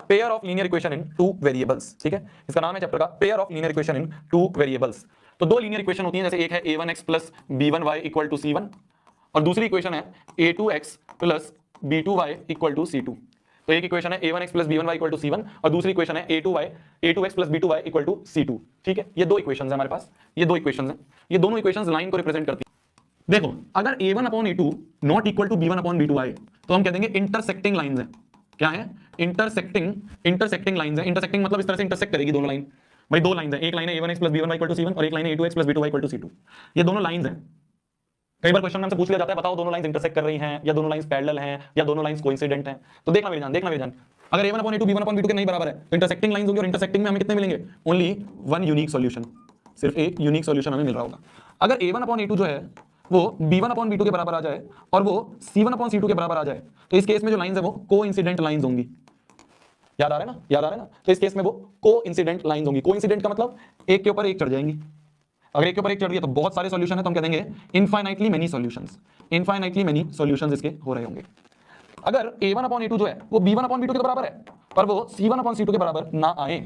Pair of linear equation in two variables, ठीक है, इसका नाम है चैप्टर का pair of linear equation in two variables. तो दो लीनियर इक्वेशन होती हैं, जैसे एक है a1x plus b1y equal to c1 और दूसरी इक्वेशन है a2x plus b2y equal to c2। तो एक इक्वेशन है a1x plus b1y equal to c1 और दूसरी इक्वेशन है a2x plus b2y equal to c2, ठीक है। ये दो इक्वेशंस हैं हमारे पास, ये दो इक्वेशंस हैं, ये दोनों इक्वेशंस लाइन को रिप्रेजेंट करती हैं। देखो अगर a1 upon a2 not equal to b1 upon b2 आए तो हम कह देंगे इंटरसेक्टिंग लाइंस हैं। क्या है? इंटरसेक्टिंग लाइंस हैं। इंटरसेक्टिंग मतलब इस तरह से इंटरसेक्ट करेगी दोनों लाइन। भाई दो लाइंस हैं, एक लाइन है a1x plus b1y equal to c1 और एक लाइन है a2x plus b2y equal to c2। ये दोनों लाइंस हैं। कई बार क्वेश्चन में हमसे पूछ लिया जाता है बताओ दोनों लाइंस इंटरसेक्ट कर रही हैं या दोनों लाइंस पैरेलल हैं या दोनों लाइंस कोइंसिडेंट हैं। तो देखना मेरे जान, अगर a1 upon a2 b1 upon b2 के नहीं बराबर है तो इंटरसेक्टिंग लाइंस होगी और इंटरसेक्टिंग में हमें कितने मिलेंगे? ओनली वन यूनिक सॉल्यूशन, सिर्फ एक यूनिक सॉल्यूशन हमें मिल रहा होगा। अगर a1 अपॉन a2 जो है वो b1 अपॉन b2 के बराबर आ जाए और वो c1 अपॉन c2 के बराबर आ जाए तो इस केस में जो लाइंस है वो कोइंसिडेंट लाइंस होंगी। याद आ रहा है ना? तो इस केस में वो कोइंसिडेंट लाइंस होंगी। कोइंसिडेंट का मतलब एक के ऊपर एक चढ़ जाएंगी। अगर एक के ऊपर एक चढ़ रही है तो बहुत सारे सॉल्यूशन है, तो हम कह देंगे इनफाइनाइटली मेनी सॉल्यूशंस इसके हो रहे होंगे। अगर a1 अपॉन a2 जो है वो b1 अपॉन b2 के बराबर है पर वो c1 अपॉन c2 के बराबर ना आए,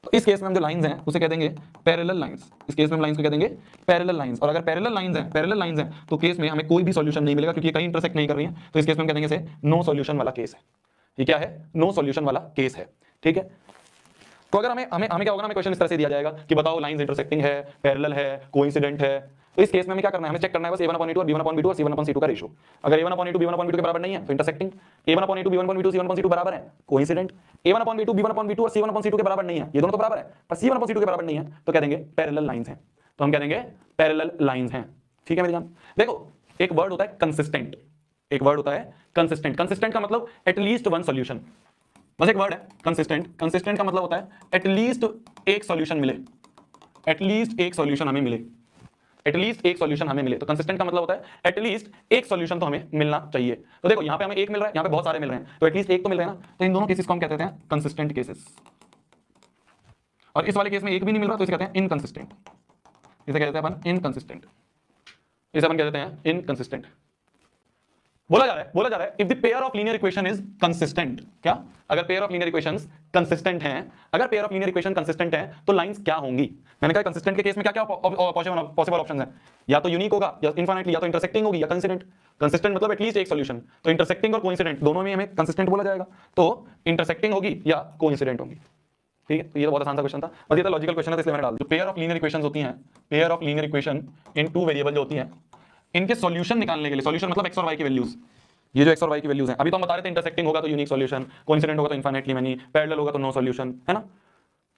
तो इस केस में हम जो लाइंस हैं उसे कह देंगे पैरेलल लाइंस। इस केस में हम लाइंस को कह देंगे पैरेलल लाइंस। और अगर पैरेलल लाइंस हैं तो केस में हमें कोई भी सॉल्यूशन नहीं मिलेगा क्योंकि कहीं इंटरसेक्ट नहीं कर रही हैं। तो इस केस में हम कह देंगे इसे नो सॉल्यूशन वाला केस है। ये क्या है? नो सॉल्यूशन वाला केस है, ठीक है। तो अगर हमें क्या होगा, हमें क्वेश्चन इस तरह से दिया जाएगा कि बताओ लाइंस इंटरसेक्टिंग है, पैरेलल है, कोइंसिडेंट है, तो इस केस में हमें क्या करना है? हमें चेक करना है बस a1 अपॉन a2 और b1 अपॉन b2 और c1 अपॉन c2 का रेशियो। अगर a1 upon a2 b1 upon b2 के बराबर नहीं है तो intersecting, a1 upon a2 b1 upon b2 c1 upon c2 बराबर है coincident, a1 upon b2 b1 upon b2 और c1 अपॉन c2 के बराबर नहीं है, ये दोनों तो बराबर है पर c1 अपॉन c2 के बराबर नहीं है, तो कह देंगे पैरेलल लाइंस हैं। तो हम कह देंगे पैरेलल लाइंस हैं, ठीक है मेरी जान। देखो एक वर्ड होता है कंसिस्टेंट, कंसिस्टेंट का मतलब एटलीस्ट वन सॉल्यूशन। बस एक वर्ड है कंसिस्टेंट का मतलब होता है एटलीस्ट एक सॉल्यूशन मिले, एटलीस्ट एक सॉल्यूशन हमें मिले। तो कंसिस्टेंट का मतलब होता है एटलीस्ट एक सॉल्यूशन तो हमें मिलना चाहिए। तो देखो यहाँ पे हमें एक मिल रहा है, यहाँ पे बहुत सारे मिल रहे हैं, तो एटलीस्ट एक तो मिल रहे हैं ना। तो इन दोनों केसेस को हम कहते हैं कंसिस्टेंट केसेस। और इस वाले केस में एक भी नहीं मिल रहा तो इसे कहते हैं इनकंसिस्टेंट। इसे कहते हैं अपन इनकंसिस्टेंट। बोला जा रहा है if the pair of linear equation is consistent. क्या? अगर pair of linear equations consistent हैं, तो लाइंस क्या होंगी? मैंने कहा कंसिस्टेंट के केस में क्या क्या पॉसिबल ऑप्शंस हैं, या तो यूनिक होगा या इनफाइनाइटली, या तो इंटरसेक्टिंग होगी या कोइंसिडेंट। कंसिस्टेंट मतलब एटलीस्ट एक सॉल्यूशन, तो इंटरसेक्टिंग और कोइंसिडेंट दोनों में हमें कंसिस्टेंट बोला जाएगा, तो इंटरसेक्टिंग होगी या कोइंसिडेंट होगी, ठीक है। तो ये तो बहुत आसान सा क्वेश्चन था, बस ये तो लॉजिकल क्वेश्चन है इसलिए मैंने डाल दिया। पेयर ऑफ लीनियर इक्वेशंस होती हैं, pair of linear equation in two variable जो होती हैं, इनके सॉल्यूशन निकालने के लिए, सॉल्यूशन मतलब x और y की वैल्यूज, ये जो x और y की वैल्यूज हैं, अभी तो हम बता रहे थे इंटरसेक्टिंग होगा तो यूनिक सॉल्यूशन, कोइंसिडेंट होगा तो इनफाइनाइटली मेनी, पैरेलल होगा तो नो सॉल्यूशन, है ना।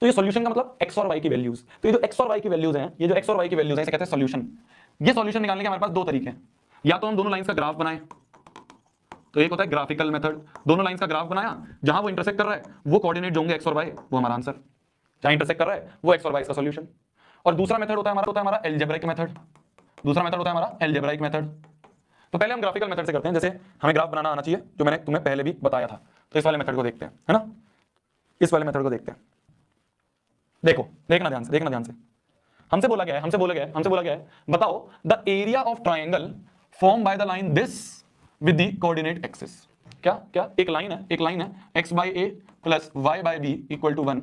तो ये सॉल्यूशन का मतलब x और y की वैल्यूज। तो ये जो x और y की वैल्यूज हैं, इसे कहते हैं सॉल्यूशन। ये सॉल्यूशन निकालने के हमारे पास दो तरीके हैं, या तो हम दोनों लाइंस का ग्राफ बनाएं, तो एक होता है ग्राफिकल मेथड, दोनों लाइंस का ग्राफ बनाया, जहां वो इंटरसेक्ट कर रहा है वो कोऑर्डिनेट जो होंगे x और y, वो हमारा आंसर। जहां इंटरसेक्ट कर रहा है वो x और y का सॉल्यूशन। और दूसरा मेथड होता है हमारा अलजेब्रिक मेथड। तो पहले हम ग्राफिकल मेथड से करते हैं, जैसे हमें ग्राफ बनाना आना चाहिए, जो मैंने तुम्हें पहले भी बताया था। तो इस वाले मेथड को देखते हैं, है ना, इस वाले मेथड को देखते हैं। देखना ध्यान से। हमसे बोला गया है बताओ the area of triangle form by the line this with the coordinate axis. क्या? एक लाइन है x by a plus y by b equal to 1।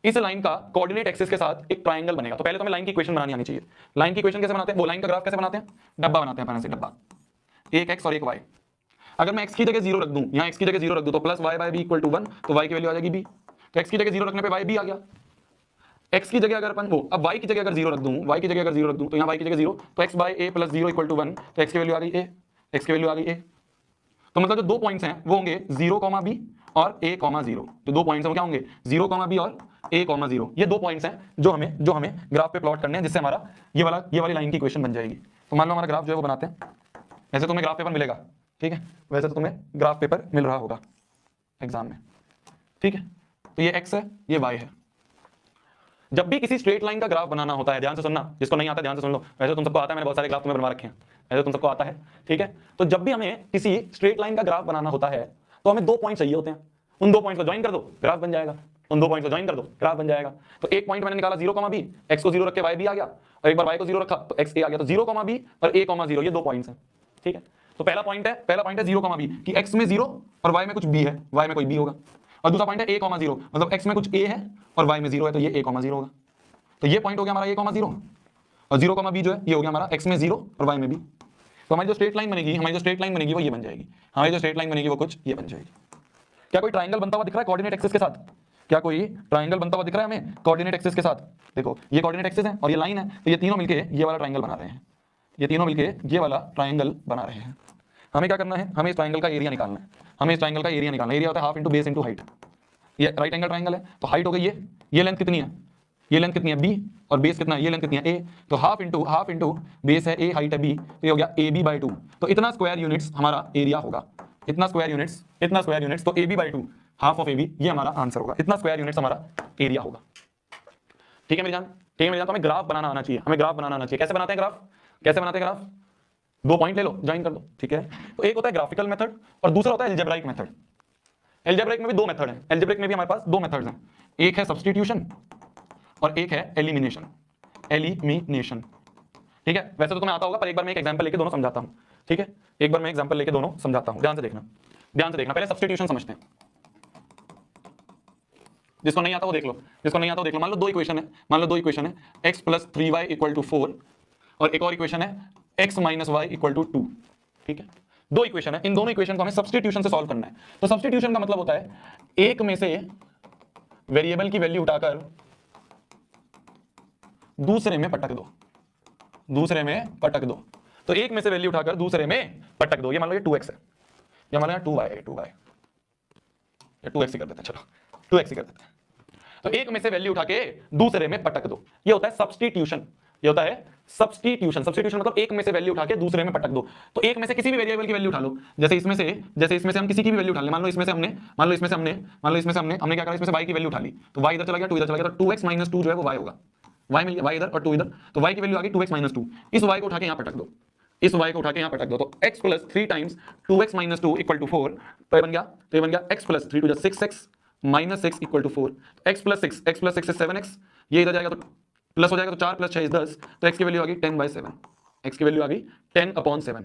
इस लाइन का कोऑर्डिनेट एक्सिस के साथ एक ट्राइंगल बनेगा। तो पहले तो हमें लाइन की इक्वेशन बनानी आनी चाहिए। लाइन की इक्वेशन कैसे बनाते हैं, वो लाइन का ग्राफ कैसे बनाते हैं? डब्बा बनाते हैं, से डब्बा, एक x और एक y। अगर मैं x की जगह 0 रख दूं, यहाँ x की जगह 0 रख दूं तो plus y by b equal to 1, तो y की वैल्यू आ जाएगी b। तो x की जगह 0 रखने पे y b आ गया। x की जगह अगर अपन अब y की जगह अगर 0 रख दूं, तो यहाँ y की जगह 0, तो x by a plus 0 equal to 1, तो x की वैल्यू आ गई a। तो मतलब जो दो पॉइंट्स हैं वो होंगे 0, b और a, 0। जो दो पॉइंट्स हैं वो क्या होंगे? 0, b और a, 0। ये दो पॉइंट्स हैं जो हमें ग्राफ पे प्लॉट करने हैं, जिससे हमारा ये वाली लाइन की इक्वेशन बन जाएगी। तो मान लो हमारा ग्राफ जो है वो बनाते हैं। वैसे तुम्हें ग्राफ पेपर मिलेगा, ठीक है, वैसे तो तुम्हें ग्राफ पेपर मिल रहा होगा एग्जाम में, ठीक है। तो ये x है, ये y है। जब भी किसी स्ट्रेट लाइन का ग्राफ बनाना होता है, ध्यान से सुनना, जिसको नहीं आता ध्यान से सुन लो, वैसे तुम सबको आता है, मैंने बहुत सारे ग्राफ तुम्हें बनवा रखे हैं, वैसे तुम सबको आता है, ठीक है। तो जब भी हमें किसी स्ट्रेट लाइन का ग्राफ बनाना होता है तो हमें दो पॉइंट चाहिए होते हैं। उन दो पॉइंट्स को ज्वाइन कर दो, ग्राफ बन जाएगा। तो एक पॉइंट मैंने निकाला 0, b, x को 0 रख के y b आ गया, और एक बार y को 0 रखा तो x a आ गया। तो 0, b और a, 0 ये दो पॉइंट्स हैं, ठीक है। तो पहला पॉइंट है 0, b कि x में 0 और y में कुछ b है, y में कोई b होगा। और दूसरा पॉइंट है a, 0 मतलब x में कुछ a है और y में 0 है, तो ये a, 0 होगा। तो ये पॉइंट हो गया हमारा a, 0 और 0, b जो है ये हो गया हमारा x में 0 और y में b। तो हमारी जो स्ट्रेट लाइन बनेगी वो ये बन जाएगी, हमारी जो स्ट्रेट लाइन बनेगी वो कुछ ये बन जाएगी। क्या कोई ट्रायंगल बनता हुआ दिख रहा है कोऑर्डिनेट एक्सिस के साथ? क्या कोई ट्रायंगल बनता हुआ दिख रहा है हमें कोऑर्डिनेट एक्सिस के साथ? देखो ये कोऑर्डिनेट एक्सिस है और ये लाइन है, तो ये तीनों मिलके ये वाला ट्रायंगल बना रहे हैं, ये तीनों मिलके ये वाला ट्रायंगल बना रहे हैं। हमें क्या करना है, हमें इस ट्रायंगल का एरिया निकालना है, हमें इस ट्रायंगल का एरिया निकालना है। एरिया होता है half into base into height. ये राइट एंगल ट्रायंगल है तो हाइट हो गई ये लेंथ कितनी है, ये लेंथ कितनी है b और बेस कितना है, ये लेंथ कितनी है a, तो हाफ इंटू बेस है a, हाइट है b, तो ये हो गया ab/2। तो इतना स्क्वायर यूनिट्स हमारा एरिया होगा, इतना स्क्वायर यूनिट्स तो ab/2 हाफ ऑफ ab, ये हमारा आंसर होगा। इतना स्क्वायर यूनिट्स हमारा एरिया होगा। ठीक है मेरी जान, तो हमें ग्राफ बनाना आना चाहिए, कैसे बनाते हैं ग्राफ? 2 पॉइंट ले लो, ज्वाइन कर दो, ठीक है। तो एक होता है ग्राफिकल मेथड और दूसरा होता है एल्जेब्राइक मेथड। एल्जेब्राइक में भी 2 मेथड हैं, एल्जेब्रिक में भी हमारे पास 2 मेथड्स हैं, एक है सब्स्टिट्यूशन और एक है एलिमिनेशन। ठीक है, वैसे तो तुम्हें आता होगा पर एक बार मैं एक एग्जांपल लेके दोनों समझाता हूं, ठीक है। एक बार मैं एग्जांपल लेके दोनों समझाता हूं, ध्यान से देखना। पहले सब्स्टिट्यूशन समझते हैं, जिसको नहीं आता वो देख लो, मान लो दो इक्वेशन है x + 3y = 4 और एक और इक्वेशन है x - y = 2, ठीक है। 2 इक्वेशन है, इन दोनों इक्वेशन को हमें सब्स्टिट्यूशन से सॉल्व करना है। तो सब्स्टिट्यूशन का मतलब होता है एक में से वेरिएबल की वैल्यू उठाकर दूसरे में पटक दो, तो एक में से वैल्यू उठाकर दूसरे में पटक दो। ये मान लो ये 2x है, ये मान लो 2y, ये 2x ही कर देते हैं, चलो 2x ही कर देते हैं। तो एक में से वैल्यू उठा के दूसरे में पटक दो, ये होता है सब्स्टिट्यूशन। सब्स्टिट्यूशन मतलब एक में से वैल्यू उठा के दूसरे में पटक दो। तो एक में से किसी भी वेरिएबल की वैल्यू उठा लो, जैसे इसमें से हम किसी की भी वैल्यू उठा ले, मान लो इसमें से हमने क्या करा, इसमें से y की वैल्यू उठा ली, तो y इधर चला गया, 2 इधर चला गया, तो 2x - 2 जो है वो y होगा, y मिल गया, y इधर और 2 इधर, तो y की वैल्यू आ गई 2x - 2। इस y को उठा के यहां पटक दो, तो x + 3 × 2x - 2 = 4। तो ये बन गया x + 3 = 6x - 6 = 4। x + 6 is 7x, ये इधर जाएगा तो प्लस हो जाएगा, तो 4 + 6 = 10, तो x की वैल्यू आ गई 10/7, x की वैल्यू आ गई 10/7।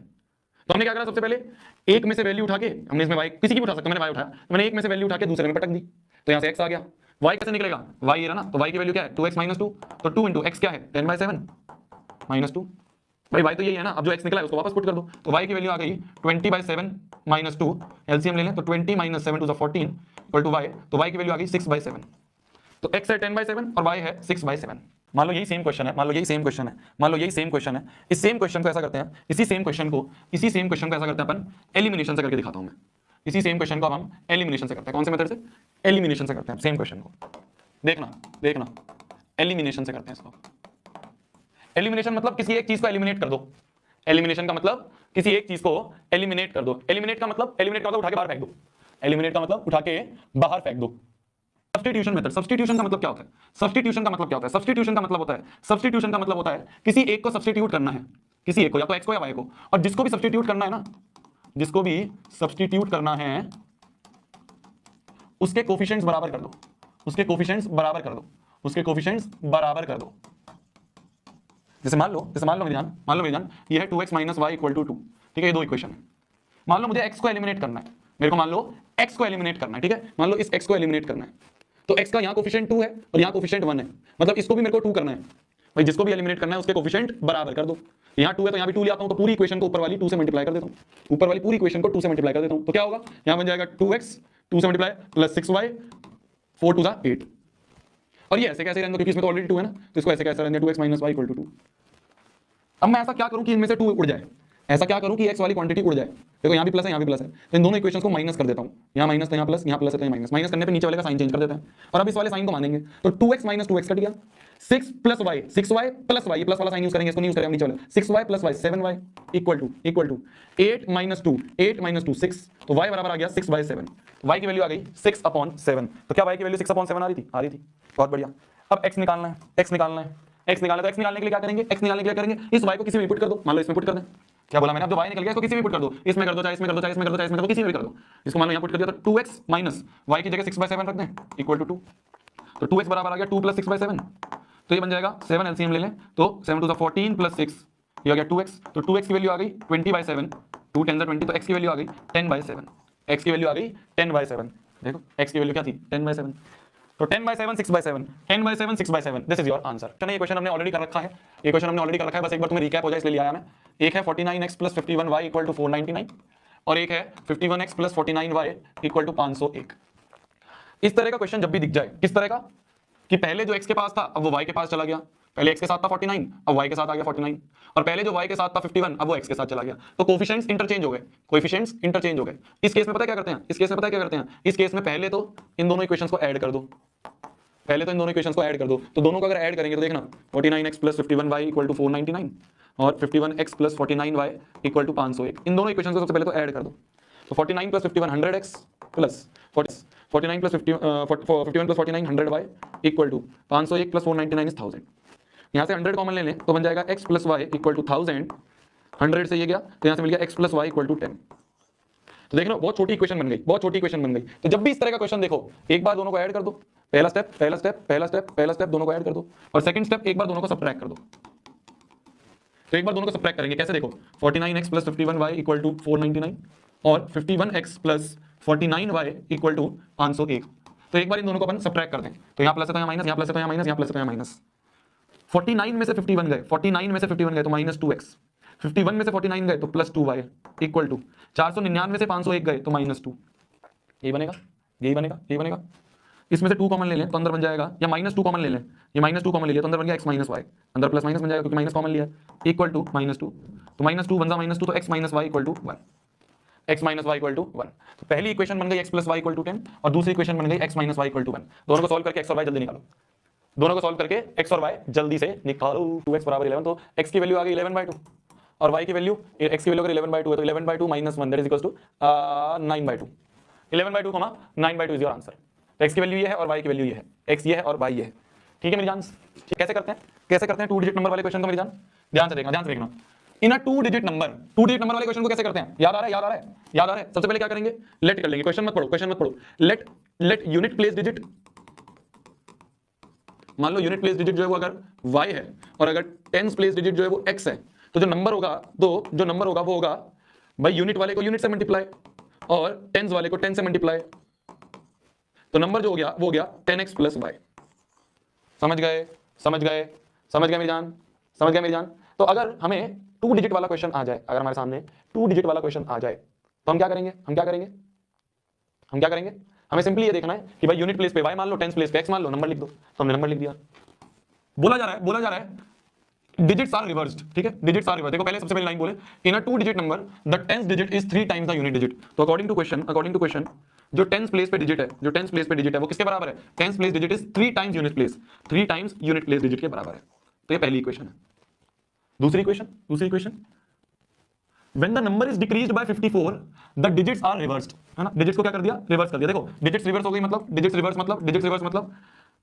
तो हमने क्या करा, सबसे पहले एक में से वैल्यू उठा के हमने इसमें y किसी की भी उठा सकते, मैंने y उठाया, तो मैंने एक में से वैल्यू उठा के दूसरे में पटक दी, तो यहां से x आ गया। y कैसे निकलेगा, y ये रहा ना, तो y की वैल्यू क्या है 2x - 2, तो 2 × x क्या है 10/7 - 2, भाई y तो यही है ना, अब जो x निकला है उसको वापस पुट कर दो, तो y की वैल्यू आ गई 20/7 - 2, एलसीएम ले लें तो 20 - 7 = 14 = y, तो y की वैल्यू आ गई 6/7। तो x है 10/7 और y है 6/7। मान लो यही सेम क्वेश्चन है, इस सेम क्वेश्चन को ऐसा करते हैं, इसी सेम क्वेश्चन को ऐसा करते हैं अपन एलिमिनेशन से करके दिखाता हूं मैं। इसी सेम क्वेश्चन को अब हम एलिमिनेशन से करते हैं, कौन से मेथड से, एलिमिनेशन से करते हैं सेम क्वेश्चन को। देखना एलिमिनेशन से करते हैं इसको। एलिमिनेशन मतलब किसी एक चीज को एलिमिनेट कर दो, एलिमिनेशन का मतलब किसी एक चीज को एलिमिनेट कर दो। एलिमिनेट का मतलब उठा के बाहर फेंक दो, एलिमिनेट का मतलब उठा के बाहर फेंक दो। सब्स्टिट्यूशन मेथड, सब्स्टिट्यूशन का मतलब क्या होता है, सब्स्टिट्यूशन का मतलब होता है किसी एक को सब्स्टिट्यूट करना है, किसी एक को, या तो x को या y को, और जिसको भी सब्स्टिट्यूट करना है ना, उसके कोफिशिएंट्स बराबर कर दो, जैसे मान लो मेरी जान ये है 2x - y = 2, ठीक है, ये 2 इक्वेशन है। मान लो मुझे x को एलिमिनेट करना है, ठीक है, मान लो इस x को एलिमिनेट करना है, तो x का यहाँ कोफिशिएंट 2 है और यहाँ कोफिशिएंट 1 है, मतलब इसको भी मेरे को 2 करना है। भाई जिसको भी एलिमिनेट करना है उसके कोफिशिएंट बराबर कर दो। यहाँ 2 है तो यहाँ भी 2 ले आता हूँ, तो पूरी इक्वेशन को ऊपर वाली 2 से मल्टीप्लाई कर देता हूँ, तो क्या होगा, यहाँ बन जाएगा 2x 2 से मल्टीप्लाई प्लस 6y 4 × 2 = 8। और ये ऐसे कैसे रहने दो, क्योंकि इसमें तो ऑलरेडी 2 है ना, तो इसको ऐसे कैसे रहने दो 2x - y = 2। अब मैं ऐसा क्या करूं कि इनमें से 2 उड़ जाए, x वाली क्वांटिटी उड़ जाए। देखो यहाँ भी प्लस है, तो इन दोनों इक्वेशंस को माइनस कर देता हूं, यहाँ माइनस तो यहाँ प्लस, यहाँ प्लस है तो यहाँ माइनस करने पे नीचे वाले का साइन चेंज कर देते हैं, और अब इस वाले साइन को मानेंगे, तो 2x - 2x कट गया, 6 + y 6y + y, प्लस वाला साइन यूज करेंगे, इसको नहीं यूज करेंगे नीचे वाला, 6y + y 7y = 8 - 2 6, तो y बराबर आ गया 6/7, y की वैल्यू आ गई 6/7। तो क्या y की वैल्यू 6/7 आ रही थी, बहुत बढ़िया। अब x निकालना है, तो x निकालने के लिए क्या करेंगे, इस y को किसी में पुट कर दो, मान लो इसमें पुट कर दें, क्या बोला मैंने, अब जो y निकल गया इसको किसी में पुट कर दो, इसमें कर दो, चाहे इसमें कर दो, किसी में भी कर दो। इसको मान लो यहाँ पुट कर दिया, तो 2x - y की जगह 6/7 रख दें = 2, तो 2x बराबर आ गया 2 + 6/7, तो ये बन जाएगा 7, एलसीएम ले लें, तो 7 × 2 = 14 + 6, ये आ गया 2x, तो 2x की वैल्यू आ गई 20/7, 2 10 20, तो x की वैल्यू आ गई 10/7, x की वैल्यू आ गई 10/7। देखो x की वैल्यू क्या थी 10/7, तो 10/7 6/7, 10/7 6/7, दिस इज योर आंसर। चलो ये क्वेश्चन हमने ऑलरेडी कर रखा है, ये क्वेश्चन हमने ऑलरेडी कर रखा है, बस एक बार तुम्हें रिकैप हो जाए इसलिए लिया आया मैं। एक है 49x + 51y = 499 और एक है 51x + 49y = 501। इस तरह का क्वेश्चन जब भी दिख जाए, किस तरह का कि पहले जो x के पास था अब वो y के पास चला गया, पहले x के साथ था 49 अब y के साथ आ गया 49, और पहले जो y के साथ था 51 अब वो x के साथ चला गया, तो कोएफिशिएंट्स इंटरचेंज हो गए, कोएफिशिएंट्स इंटरचेंज हो गए। इस केस में पता क्या करते हैं, इस केस में पता क्या करते हैं, इस केस में पहले तो इन दोनों इक्वेशंस को ऐड कर दो, पहले तो इन दोनों इक्वेशंस को ऐड कर दो, तो दोनों को अगर ऐड करेंगे तो देखना 49x + 51y = 499 और 51x + 49y = 501, इन दोनों इक्वेशंस को सबसे पहले तो ऐड कर दो, तो 49 + 51 100x प्लस 49 + 51 + 49 100y = 501 + 499 is 1000। यहाँ से 100 कॉमन ले लें तो बन जाएगा x + y = 1000, 100 से ये गया तो यहाँ से मिल गया x + y = 10। तो देख लो बहुत छोटी इक्वेशन बन गई, बहुत छोटी इक्वेशन बन गई। तो जब भी इस तरह का क्वेश्चन देखो एक बार दोनों को ऐड कर दो, पहला स्टेप पहला स्टेप पहला स्टेप पहला स्टेप, दोनों को ऐड कर दो, और सेकंड स्टेप एक बार दोनों को सबट्रैक्ट कर दो। तो एक बार दोनों को सबट्रैक्ट करेंगे कैसे, देखो 49x + 51y = 499 और 51x + 49y = 501, तो एक बार इन दोनों को अपन सबट्रैक्ट कर दें, तो यहाँ प्लस है तो यहाँ माइनस, यहाँ प्लस है तो यहाँ माइनस, यहाँ प्लस है तो यहाँ माइनस। 49 में से 51 गए, 49 में से 51 गए तो -2x, 51 में से 49 गए तो +2y = 499 से 501 गए तो -2, यही बनेगा, यही बनेगा, यही बनेगा। इसमें से 2 कॉमन ले लें तो अंदर बन जाएगा, या -2 कॉमन ले लें, ये -2 कॉमन ले लिया तो अंदर बन गया x - y, अंदर प्लस माइनस बन जाएगा क्योंकि माइनस कॉमन लिया है, = -2, तो -2 बन जाए -2 तो x - y = 1, x - y = 1। तो पहली इक्वेशन बन गई x + y = 10 और दूसरी इक्वेशन बन गई x - y = 1। दोनों को सॉल्व करके x और y जल्दी निकालो, दोनों को सॉल्व करके x और y जल्दी से निकालो। 2x = 11, तो x की वैल्यू आ गई 11/2 और y की वैल्यू, x की वैल्यू अगर 11/2 है तो 11/2 - 1 that is equals to 9/2, 11/2, 9/2 is your answer. तो x की वैल्यू ये है और y की वैल्यू ये है, x ये है और y ये है, ठीक है मेरी जान। कैसे करते हैं, कैसे करते हैं 2 डिजिट नंबर वाले क्वेश्चन को मेरी जान, ध्यान से देखना, ध्यान से देखना। इन अ 2 डिजिट नंबर वाले क्वेश्चन को कैसे करते हैं, याद आ रहा है, याद आ रहा है, याद आ रहा है। सबसे पहले क्या करेंगे, लेट कर लेंगे, क्वेश्चन मत पढ़ो, क्वेश्चन मत पढ़ो, लेट यूनिट प्लेस डिजिट, मान लो यूनिट प्लेस डिजिट जो है वो अगर y है और अगर टेंस प्लेस डिजिट जो है वो x है, तो जो नंबर होगा, तो जो नंबर होगा वो होगा भाई यूनिट वाले को यूनिट से मल्टीप्लाई और टेंस वाले को 10 से मल्टीप्लाई, तो नंबर जो हो गया वो हो गया 10x + y। समझ गए, समझ गए, समझ गए मेरी जान, समझ गए मेरी जान। तो अगर हमें 2 डिजिट वाला क्वेश्चन आ जाए, अगर हमारे सामने 2 डिजिट वाला क्वेश्चन आ जाए तो हम क्या करेंगे, हम क्या करेंगे, हम क्या करेंगे, हमें सिंपली ये देखना है कि भाई यूनिट प्लेस पे y मान लो, टेंस प्लेस पे x मान लो, नंबर लिख दो, तो हमने नंबर लिख दिया। बोला जा रहा है डिजिट्स आर रिवर्स्ड, ठीक है, डिजिट्स आर रिवर्स्ड। देखो पहले सबसे पहले लाइन बोले इन अ 2 digit number the tens digit is 3 times the unit digit. तो अकॉर्डिंग टू क्वेश्चन जो टेंस प्लेस पे डिजिट है, जो टेंस प्लेस पे डिजिट है वो किसके बराबर है, tens place digit is 3 times unit place, 3 times unit place digit के बराबर है। तो ये पहली इक्वेशन है। दूसरी equation when the number is decreased by 54 the digits are reversed, है ना, डिजिट्स को क्या कर दिया, रिवर्स कर दिया। देखो डिजिट्स रिवर्स हो गई, मतलब डिजिट्स रिवर्स मतलब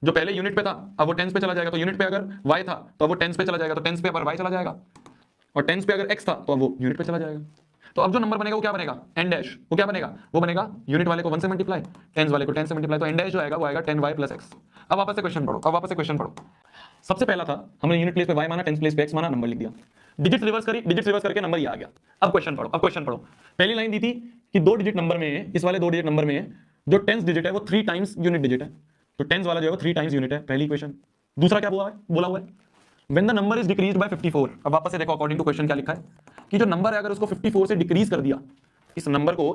जो पहले यूनिट पे था अब वो टेंस पे चला जाएगा, तो यूनिट पे अगर y था तो अब वो टेंस पे चला जाएगा, तो टेंस पे पर y चला जाएगा, और टेंस पे अगर x था तो अब वो यूनिट पे चला जाएगा। तो अब जो नंबर बनेगा वो क्या बनेगा, n डैश, वो क्या बनेगा, वो बनेगा यूनिट वाले को 1 से मल्टीप्लाई, टेंस वाले को 10 से मल्टीप्लाई, तो n डैश जो आएगा वो आएगा 10y + x। अब वापस से क्वेश्चन पढ़ो, सबसे पहला था हमने यूनिट प्लेस पे y माना, टेंस प्लेस पे x माना, नंबर लिख दिया, डिजिट रिवर्स करके नंबर ये आ गया। अब क्वेश्चन पढ़ो, पहली लाइन दी थी कि 2 डिजिट नंबर में, इस वाले 2 डिजिट नंबर में जो टेंस डिजिट है वो 3 टाइम्स यूनिट डिजिट है, तो टेंस वाला जो है वो 3 टाइम्स यूनिट है, पहली इक्वेशन। दूसरा क्या बोला हुआ है when the number is decreased bye 54। अब वापस से देखो अकॉर्डिंग टू क्वेश्चन क्या लिखा है कि जो नंबर है अगर उसको 54 से डिक्रीज कर दिया, इस नंबर को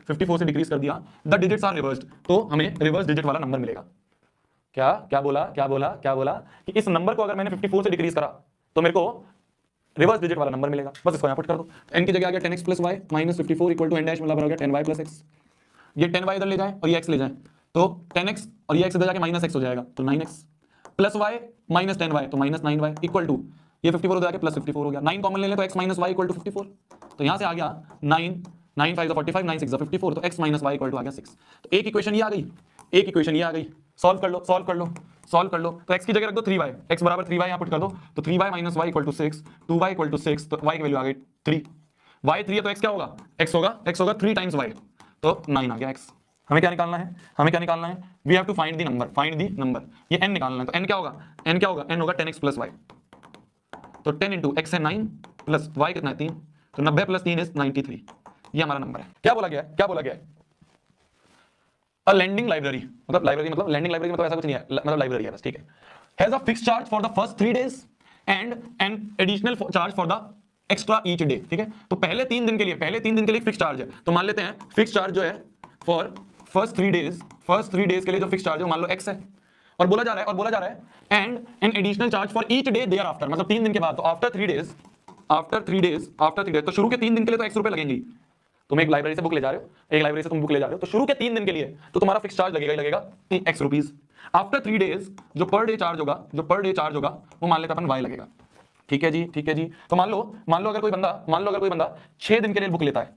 54 से डिक्रीज कर दिया, द डिजिट्स आर रिवर्स्ड, तो हमें रिवर्स डिजिट वाला नंबर मिलेगा। क्या बोला कि इस नंबर को अगर मैंने 54 से डिक्रीज करा तो मेरे को रिवर्स डिजिट वाला नंबर मिलेगा। बस इसको यहां पुट कर दो, n की जगह आ गया 10x + y - 54 = n डैश मतलब हो गया 10y + x। ये 10y इधर ले जाए और ये x ले जाए तो 10x और ये x इधर जाके -x हो जाएगा, तो 9x + y - 10y तो -9y इक्वल टू ये 54 उधर जाके +54 हो गया। 9 कॉमन ले ले तो x - y = 54, तो यहां से आ गया 9 9 5 45 9 6 54, तो x - y = आ गया 6। तो एक इक्वेशन ये आ गई, सॉल्व कर लो। तो x की जगह रख दो 3y, x बराबर 3y यहां पुट कर दो, तो 3y - y = 6, 2y = 6, तो y की वैल्यू आ गई 3, y 3 है तो x क्या होगा, x होगा 3 टाइम्स y, तो 9 आ गया x। हमें क्या निकालना है, we have to find the number, ये n निकालना है। तो n क्या होगा, n होगा 10x + y, तो 10 × x है 9 प्लस y कितना है 3, तो 90 प्लस 3 इज 93, ये हमारा नंबर है। क्या बोला गया है, क्या बोला गया है? अ लैंडिंग लाइब्रेरी, मतलब लाइब्रेरी मतलब लैंडिंग लाइब्रेरी मतलब ऐसा कुछ नहीं है, मतलब लाइब्रेरी है बस, ठीक है। Has a fixed charge for the first 3 days and an additional charge for the extra each day, ठीक है। तो पहले 3 दिन के लिए फिक्स चार्ज है। तो मान लेते हैं फिक्स चार्ज जो है फॉर फर्स्ट 3 डेज के लिए जो फिक्स चार्ज है मान लो x है, और बोला जा रहा है and an additional charge for each day thereafter, मतलब 3 दिन के बाद। तो आफ्टर 3 डेज, तो शुरू के 3 दिन के लिए तो x रुपए लगेंगे। तुम एक लाइब्रेरी से बुक ले जा रहे हो, एक लाइब्रेरी से तुम बुक ले जा रहे हो, तो शुरू के 3 दिन के लिए तो तुम्हारा फिक्स चार्ज लगेगा ही लगेगा x रुपीस। आफ्टर 3 डेज जो पर डे चार्ज होगा वो मान लेते अपन y लगेगा। ठीक है जी, ठीक है जी। तो मान लो अगर कोई बंदा 6 दिन के लिए बुक लेता है,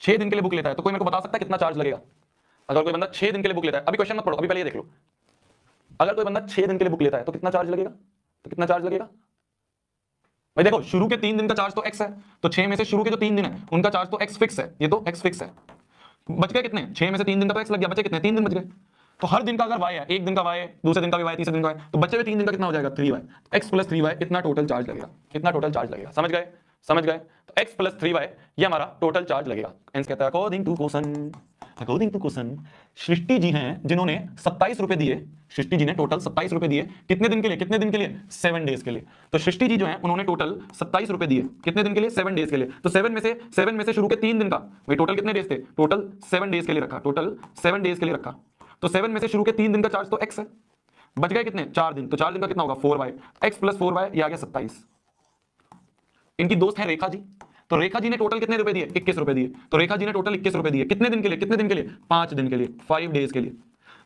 6 दिन के लिए बुक लेता है, तो कोई मेरे को बता सकता है कितना चार्ज लगेगा? अगर कोई बंदा 6 दिन के लिए बुक लेता है, अभी क्वेश्चन मत पढ़ो, अभी पहले ये देख लो। अगर कोई बंदा 6 दिन के लिए बुक लेता है तो कितना चार्ज लगेगा? भाई देखो, शुरू के 3 दिन का चार्ज तो x है, तो 6 में से शुरू के जो 3 दिन है उनका चार्ज तो x फिक्स है, ये तो x फिक्स है। बच गए कितने? 6 में से 3 दिन का तो x लग गया, बचे कितने? 3 दिन बच गए। तो हर दिन का अगर y है, एक दिन का y है, दूसरे दिन का भी y, तीसरे दिन का y, तो बचे हुए 3 दिन का कितना हो जाएगा? 3y। x प्लस 3y इतना टोटल चार्ज लगेगा, समझ गए? तो x प्लस 3y ये हमारा टोटल चार्ज लगेगा। एंस कहता है according to question Srishti ji हैं जिन्होंने 27 रुपए दिए, सृष्टि जी ने टोटल 27 रुपए दिए, कितने दिन के लिए? 7 डेज के लिए। तो सृष्टि जी जो है उन्होंने टोटल 27 रुपए दिए, कितने दिन के लिए? 7 डेज के लिए। तो 7 में से शुरू के 3 दिन का, भाई टोटल कितने डेज थे? टोटल 7 डेज के लिए रखा, तो 7 में से शुरू के 3 दिन का चार्ज तो x है, बच गए कितने? 4 दिन। तो 4 दिन का कितना होगा? 4y, x प्लस 4y ये आ गया 27। इनकी दोस्त है रेखा जी, तो रेखा जी ने टोटल कितने रुपए दिए? 21 रुपए दिए। तो रेखा जी ने टोटल 21 रुपए दिए, कितने दिन के लिए? 5 दिन के लिए, 5 डेज के लिए।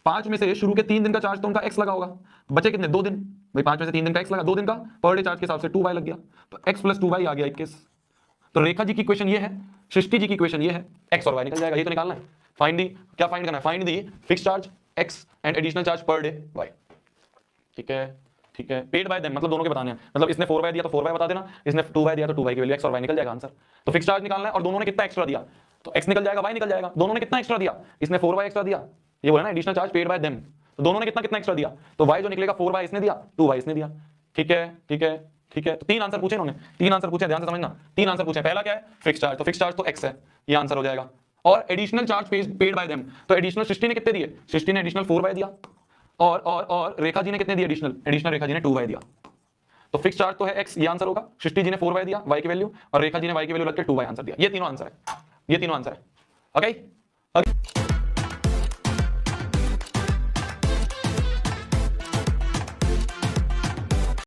5 में से शुरू के 3 दिन का चार्ज तो उनका x लगा होगा, बचे कितने? 2 दिन। भाई 5 में से 3 दिन का x लगा, 2 दिन का पर डे चार्ज के हिसाब से 2y लग गया, तो x प्लस 2y आ गया 21। तो रेखा जी की इक्वेशन ये है, सृष्टि जी की इक्वेशन ये है, x और y निकल जाएगा, ये तो निकालना है। फाइंड दी, क्या फाइंड करना है? Find the fix charge x and additional charge per day y। ठीक है, पेड बाय देम मतलब दोनों के बताने हैं, मतलब इसने 4y दिया तो 4y बता देना, इसने 2y दिया तो 2y की वैल्यू x और y निकल जाएगा आंसर। तो फिक्स चार्ज निकालना है और दोनों ने कितना एक्स्ट्रा दिया तो x निकल जाएगा, y निकल जाएगा। दोनों ने कितना एक्स्ट्रा दिया? इसने 4y एक्स्ट्रा दिया, ये बोला ना additional charge paid by them, तो दोनों ने कितना एक्स्ट्रा दिया, तो y जो निकलेगा 4y इसने दिया, 2y इसने दिया। ठीक है। तो 3 आंसर पूछे इन्होंने, 3 आंसर पूछे, ध्यान से समझना। 3 आंसर पूछे, पहला क्या है? फिक्स चार्ज, तो फिक्स चार्ज तो x है, ये आंसर हो जाएगा। और additional charge paid by them, तो एडिशनल सृष्टि ने कितने दिए? सृष्टि ने एडिशनल 4y दिया, और रेखा जी ने कितने दिए? एडिशनल रेखा जी ने 2y दिया। तो फिक्स चार्ज तो है x, ये आंसर होगा। सृष्टि जी ने 4y दिया y की वैल्यू, और रेखा जी ने y की वैल्यू रख के 2y आंसर दिया। ये तीनों आंसर है, ओके।